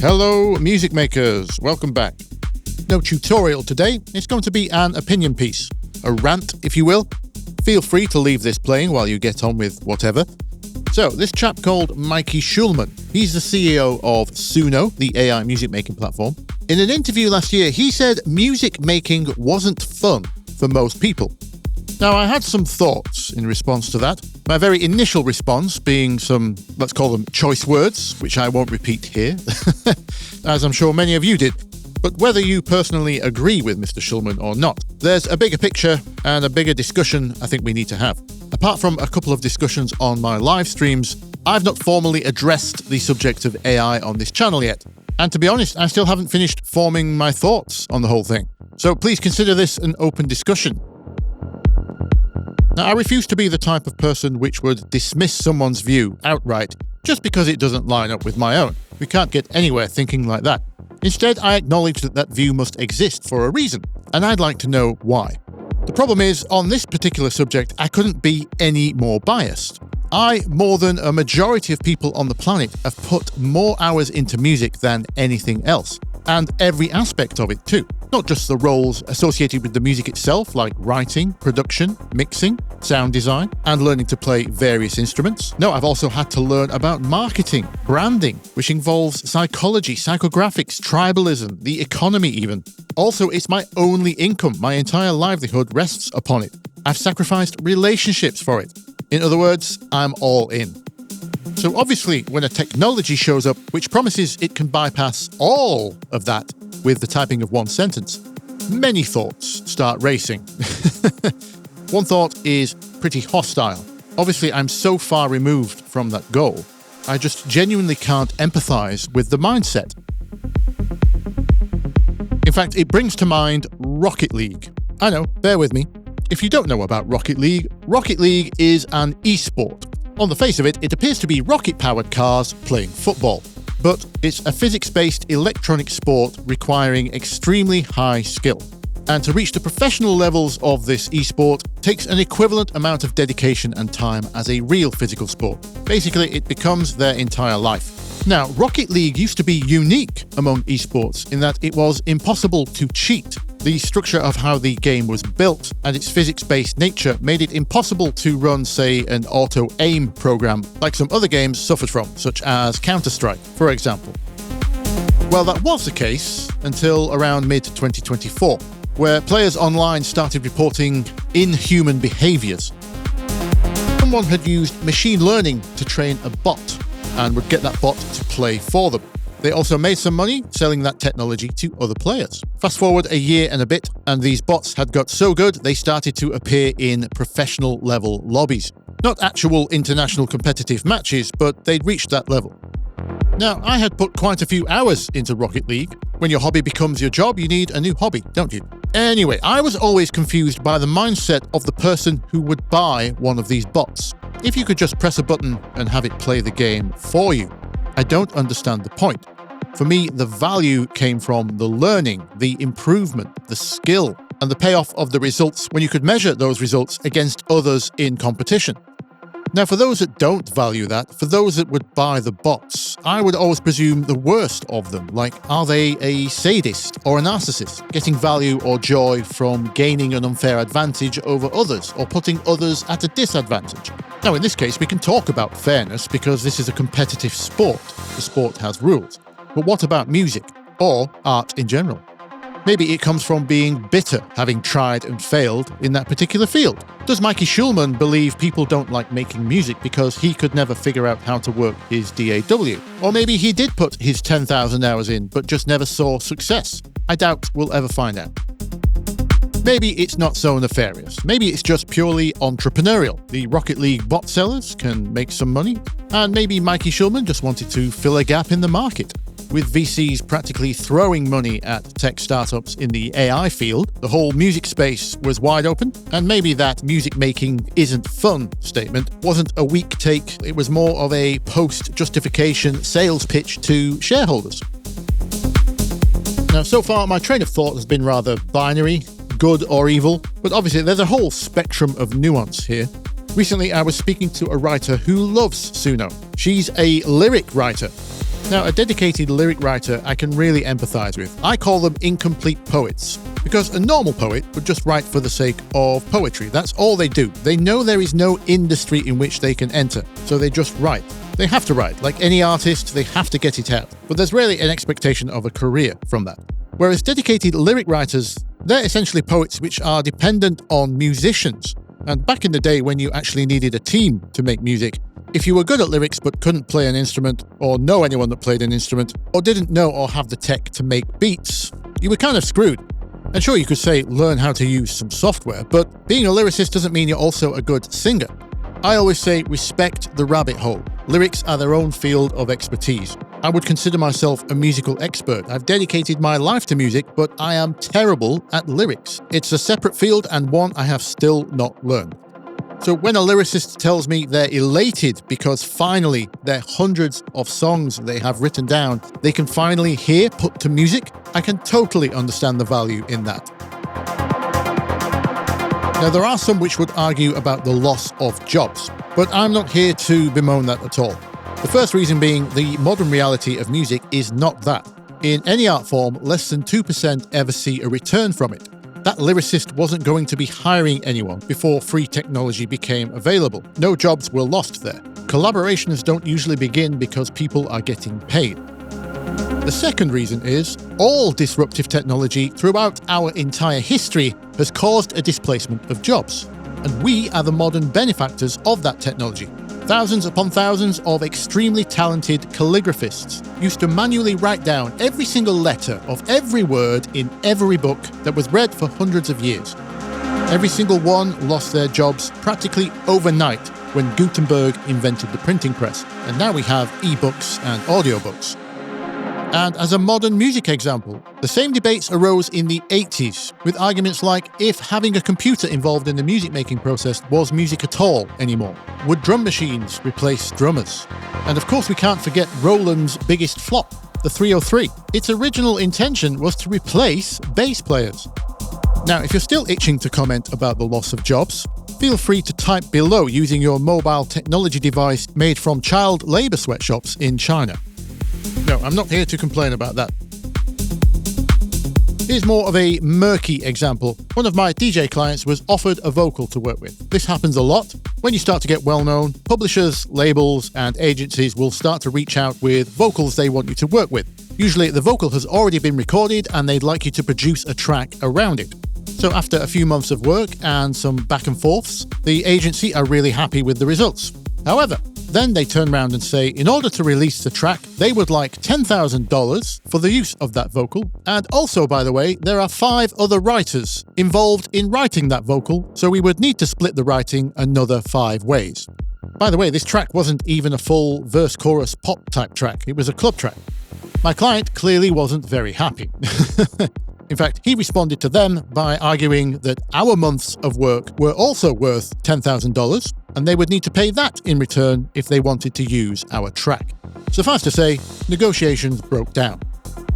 Hello, music makers. Welcome back. No tutorial today. It's going to be an opinion piece. A rant, if you will. Feel free to leave this playing while you get on with whatever. So, this chap called Mikey Schulman, he's the CEO of Suno, the AI music making platform. In an interview last year, he said music making wasn't fun for most people. Now, I had some thoughts in response to that. My very initial response being some, let's call them choice words, which I won't repeat here, as I'm sure many of you did. But whether you personally agree with Mr. Schulman or not, there's a bigger picture and a bigger discussion I think we need to have. Apart from a couple of discussions on my live streams, I've not formally addressed the subject of AI on this channel yet. And to be honest, I still haven't finished forming my thoughts on the whole thing. So please consider this an open discussion. Now, I refuse to be the type of person which would dismiss someone's view outright just because it doesn't line up with my own. We can't get anywhere thinking like that. Instead, I acknowledge that that view must exist for a reason, and I'd like to know why. The problem is, on this particular subject, I couldn't be any more biased. I, more than a majority of people on the planet, have put more hours into music than anything else. And every aspect of it too. Not just the roles associated with the music itself, like writing, production, mixing, sound design, and learning to play various instruments. No, I've also had to learn about marketing, branding, which involves psychology, psychographics, tribalism, the economy even. Also, it's my only income. My entire livelihood rests upon it. I've sacrificed relationships for it. In other words, I'm all in. So obviously, when a technology shows up which promises it can bypass all of that with the typing of one sentence, many thoughts start racing. One thought is pretty hostile. Obviously, I'm so far removed from that goal, I just genuinely can't empathize with the mindset. In fact, it brings to mind Rocket League. I know, bear with me. If you don't know about Rocket League is an e-sport. On the face of it, it appears to be rocket-powered cars playing football. But it's a physics-based electronic sport requiring extremely high skill. And to reach the professional levels of this esport takes an equivalent amount of dedication and time as a real physical sport. Basically, it becomes their entire life. Now, Rocket League used to be unique among esports in that it was impossible to cheat. The structure of how the game was built and its physics-based nature made it impossible to run, say, an auto-aim program like some other games suffered from, such as Counter-Strike, for example. Well, that was the case until around mid-2024, where players online started reporting inhuman behaviors. Someone had used machine learning to train a bot and would get that bot to play for them. They also made some money selling that technology to other players. Fast forward a year and a bit, and these bots had got so good they started to appear in professional level lobbies. Not actual international competitive matches, but they'd reached that level. Now, I had put quite a few hours into Rocket League. When your hobby becomes your job, you need a new hobby, don't you? Anyway, I was always confused by the mindset of the person who would buy one of these bots. If you could just press a button and have it play the game for you, I don't understand the point. For me, the value came from the learning, the improvement, the skill, and the payoff of the results when you could measure those results against others in competition. Now, for those that don't value that, for those that would buy the bots, I would always presume the worst of them, like are they a sadist or a narcissist, getting value or joy from gaining an unfair advantage over others or putting others at a disadvantage? Now, in this case, we can talk about fairness because this is a competitive sport. The sport has rules. But what about music or art in general? Maybe it comes from being bitter, having tried and failed in that particular field. Does Mikey Schulman believe people don't like making music because he could never figure out how to work his DAW? Or maybe he did put his 10,000 hours in but just never saw success. I doubt we'll ever find out. Maybe it's not so nefarious. Maybe it's just purely entrepreneurial. The Rocket League bot sellers can make some money, and maybe Mikey Schulman just wanted to fill a gap in the market. With VCs practically throwing money at tech startups in the AI field, the whole music space was wide open, and maybe that music making isn't fun statement wasn't a weak take, it was more of a post-justification sales pitch to shareholders. Now, so far, my train of thought has been rather binary, good or evil, but obviously there's a whole spectrum of nuance here. Recently, I was speaking to a writer who loves Suno. She's a lyric writer. Now, a dedicated lyric writer I can really empathize with. I call them incomplete poets, because a normal poet would just write for the sake of poetry. That's all they do. They know there is no industry in which they can enter, so they just write. They have to write. Like any artist, they have to get it out. But there's rarely an expectation of a career from that. Whereas dedicated lyric writers, they're essentially poets which are dependent on musicians. And back in the day when you actually needed a team to make music, if you were good at lyrics but couldn't play an instrument, or know anyone that played an instrument, or didn't know or have the tech to make beats, you were kind of screwed. And sure, you could say learn how to use some software, but being a lyricist doesn't mean you're also a good singer. I always say respect the rabbit hole. Lyrics are their own field of expertise. I would consider myself a musical expert. I've dedicated my life to music, but I am terrible at lyrics. It's a separate field and one I have still not learned. So when a lyricist tells me they're elated because finally their hundreds of songs they have written down they can finally hear put to music, I can totally understand the value in that. Now, there are some which would argue about the loss of jobs, but I'm not here to bemoan that at all. The first reason being the modern reality of music is not that. In any art form, less than 2% ever see a return from it. That lyricist wasn't going to be hiring anyone before free technology became available. No jobs were lost there. Collaborations don't usually begin because people are getting paid. The second reason is all disruptive technology throughout our entire history has caused a displacement of jobs. And we are the modern benefactors of that technology. Thousands upon thousands of extremely talented calligraphists used to manually write down every single letter of every word in every book that was read for hundreds of years. Every single one lost their jobs practically overnight when Gutenberg invented the printing press. And now we have ebooks and audiobooks. And as a modern music example, the same debates arose in the 80s, with arguments like if having a computer involved in the music making process was music at all anymore. Would drum machines replace drummers? And of course we can't forget Roland's biggest flop, the 303. Its original intention was to replace bass players. Now, if you're still itching to comment about the loss of jobs, feel free to type below using your mobile technology device made from child labour sweatshops in China. No, I'm not here to complain about that. Here's more of a murky example. One of my DJ clients was offered a vocal to work with. This happens a lot. When you start to get well known, publishers, labels, and agencies will start to reach out with vocals they want you to work with. Usually the vocal has already been recorded and they'd like you to produce a track around it. So after a few months of work and some back and forths, the agency are really happy with the results. However, then they turn around and say, in order to release the track, they would like $10,000 for the use of that vocal. And also, by the way, there are 5 other writers involved in writing that vocal, so we would need to split the writing another 5 ways. By the way, this track wasn't even a full verse-chorus pop type track, it was a club track. My client clearly wasn't very happy. In fact, he responded to them by arguing that our months of work were also worth $10,000, and they would need to pay that in return if they wanted to use our track. Suffice to say, negotiations broke down.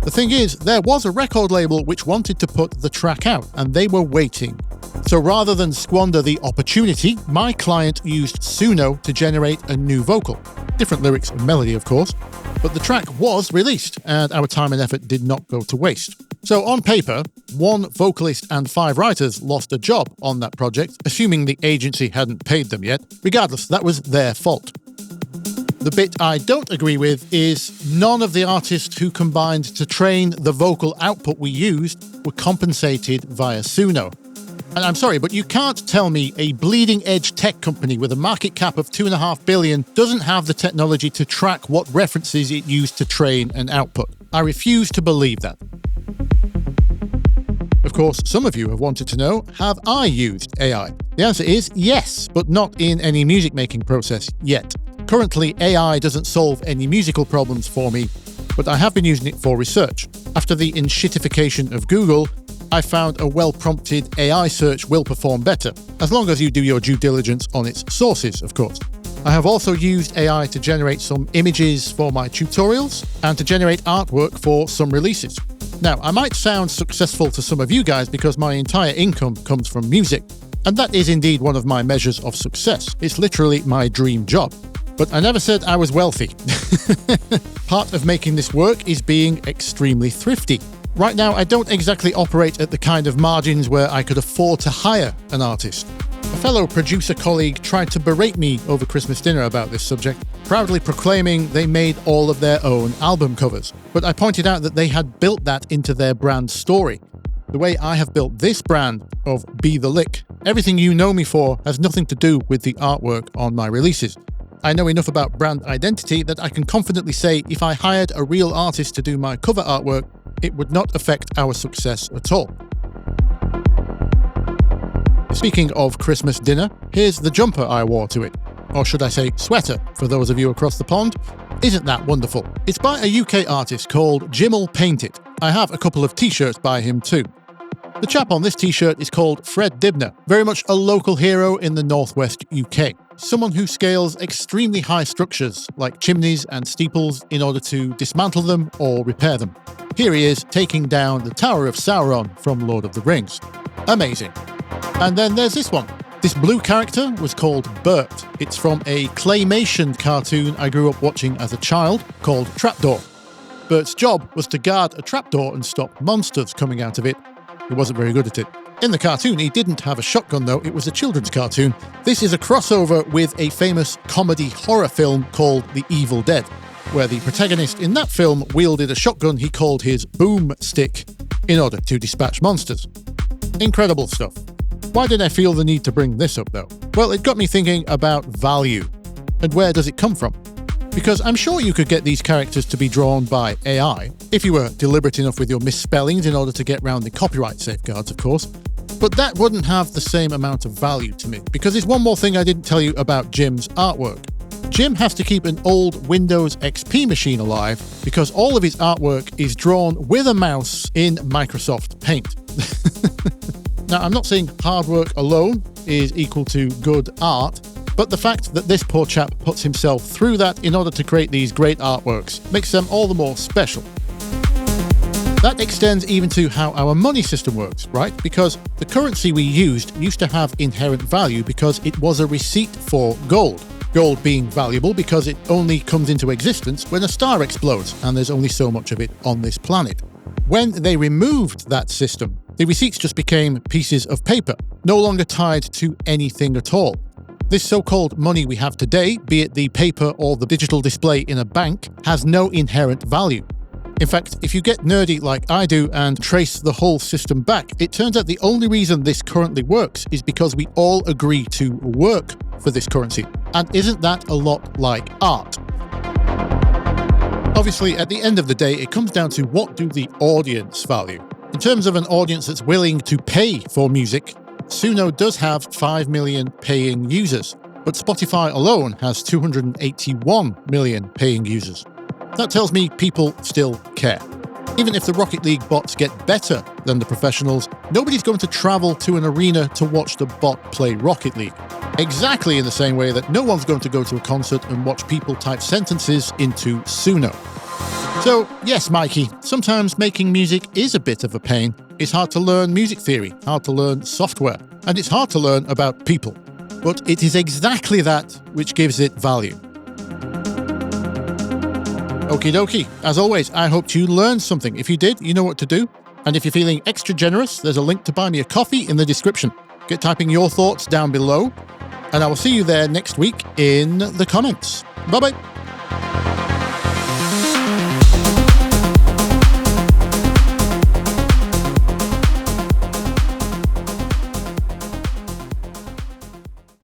The thing is, there was a record label which wanted to put the track out, and they were waiting. So rather than squander the opportunity, my client used Suno to generate a new vocal. Different lyrics and melody, of course, but the track was released, and our time and effort did not go to waste. So on paper, 1 vocalist and 5 writers lost a job on that project, assuming the agency hadn't paid them yet. Regardless, that was their fault. The bit I don't agree with is none of the artists who combined to train the vocal output we used were compensated via Suno. And I'm sorry, but you can't tell me a bleeding-edge tech company with a market cap of $2.5 billion doesn't have the technology to track what references it used to train an output. I refuse to believe that. Of course, some of you have wanted to know, have I used AI? The answer is yes, but not in any music-making process yet. Currently, AI doesn't solve any musical problems for me, but I have been using it for research. After the enshittification of Google, I found a well-prompted AI search will perform better, as long as you do your due diligence on its sources, of course. I have also used AI to generate some images for my tutorials and to generate artwork for some releases. Now, I might sound successful to some of you guys because my entire income comes from music, and that is indeed one of my measures of success. It's literally my dream job. But I never said I was wealthy. Part of making this work is being extremely thrifty. Right now, I don't exactly operate at the kind of margins where I could afford to hire an artist. A fellow producer colleague tried to berate me over Christmas dinner about this subject, proudly proclaiming they made all of their own album covers. But I pointed out that they had built that into their brand story. The way I have built this brand of Bthelick, everything you know me for has nothing to do with the artwork on my releases. I know enough about brand identity that I can confidently say if I hired a real artist to do my cover artwork, it would not affect our success at all. Speaking of Christmas dinner, here's the jumper I wore to it. Or should I say sweater, for those of you across the pond. Isn't that wonderful? It's by a UK artist called Jim'll Paint It. I have a couple of t-shirts by him too. The chap on this t-shirt is called Fred Dibner, very much a local hero in the northwest UK. Someone who scales extremely high structures, like chimneys and steeples, in order to dismantle them or repair them. Here he is taking down the Tower of Sauron from Lord of the Rings. Amazing. And then there's this one. This blue character was called Bert. It's from a claymation cartoon I grew up watching as a child called Trapdoor. Bert's job was to guard a trapdoor and stop monsters coming out of it. He wasn't very good at it. In the cartoon, he didn't have a shotgun though, it was a children's cartoon. This is a crossover with a famous comedy horror film called The Evil Dead, where the protagonist in that film wielded a shotgun he called his boomstick in order to dispatch monsters. Incredible stuff. Why did I feel the need to bring this up though? Well, it got me thinking about value. And where does it come from? Because I'm sure you could get these characters to be drawn by AI, if you were deliberate enough with your misspellings in order to get around the copyright safeguards, of course. But that wouldn't have the same amount of value to me, because there's one more thing I didn't tell you about Jim's artwork. Jim has to keep an old Windows XP machine alive because all of his artwork is drawn with a mouse in Microsoft Paint. Now, I'm not saying hard work alone is equal to good art, but the fact that this poor chap puts himself through that in order to create these great artworks makes them all the more special. That extends even to how our money system works, right? Because the currency we used to have inherent value because it was a receipt for gold. Gold being valuable because it only comes into existence when a star explodes, and there's only so much of it on this planet. When they removed that system, the receipts just became pieces of paper, no longer tied to anything at all. This so-called money we have today, be it the paper or the digital display in a bank, has no inherent value. In fact, if you get nerdy like I do and trace the whole system back, it turns out the only reason this currently works is because we all agree to work for this currency. And isn't that a lot like art? Obviously, at the end of the day, it comes down to what do the audience value. In terms of an audience that's willing to pay for music, Suno does have 5 million paying users, but Spotify alone has 281 million paying users. That tells me people still care. Even if the Rocket League bots get better than the professionals, nobody's going to travel to an arena to watch the bot play Rocket League. Exactly in the same way that no one's going to go to a concert and watch people type sentences into Suno. So, yes, Mikey, sometimes making music is a bit of a pain. It's hard to learn music theory, hard to learn software, and it's hard to learn about people. But it is exactly that which gives it value. Okie dokie. As always, I hope you learned something. If you did, you know what to do. And if you're feeling extra generous, there's a link to buy me a coffee in the description. Get typing your thoughts down below, and I will see you there next week in the comments. Bye-bye.